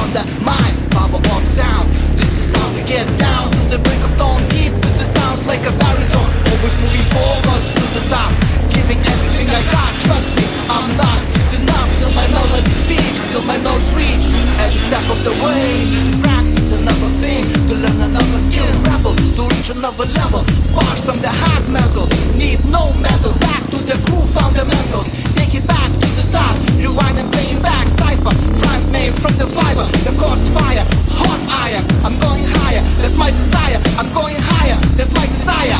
on the mind, power of sound. This is how we get down to the break of dawn. Deep to the sounds like a baritone. Always moving forward to the top, giving everything I got. Trust me, I'm not giving up till my melody speaks, till my notes reach every step of the way. To practice another thing, to learn another skill, rebel to reach another level. Sparks from the hard metal, need no metal. Back to the groove fundamentals, take it back to the top. Rewind and playing back, cipher, rhymes made from the fiber. The chord's fire, hot iron. I'm going higher, that's my desire. I'm going higher, that's my desire.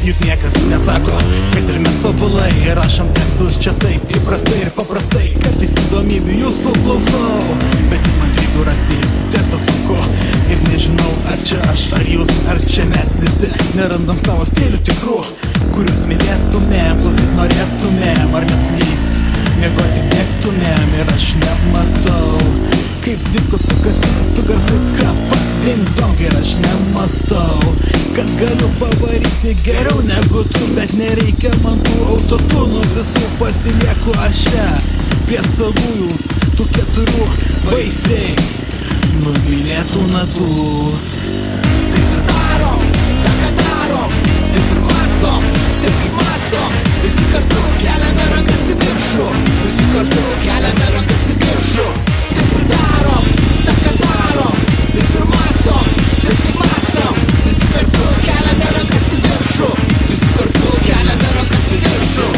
Juk niekas nesako, kad ir mes tobulai rašom tekstus čia taip įprastai ir paprastai. Kartais įdomybių jūsų klausau, bet man reikia rasti jūsų tekstą sunku. Ir nežinau, ar čia aš, ar jūs, ar čia mes visi nerandam savo stilių tikrų, kuriuos mylėtumėm, klausyt norėtumėm, ar neslys, miegoti mėgtumėm. Ir aš nematau, kaip viskas sukasi su garsais skrapa ding dong. Ir aš nemastau, kad galiu pavaryti geriau negu tu, bet nereikia man tų autotūnų. Visų pasilieku aš čia prie savųjų, tų keturių baisiai numylėtų natų. Taip ir darom, tą ką darom, taip ir mastom, taip kaip mastom. Visi kartu keliame rankas į viršų, visi kartu keliame rankas į viršų. Taip ir darom, tą ką darom, taip ir mastom, taip kaip mastom. Visi kartu keliame rankas į viršų, visi kartu keliame rankas į viršų.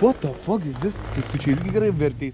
What the fuck is this? Tai tu čia irgi gerai vertėjai.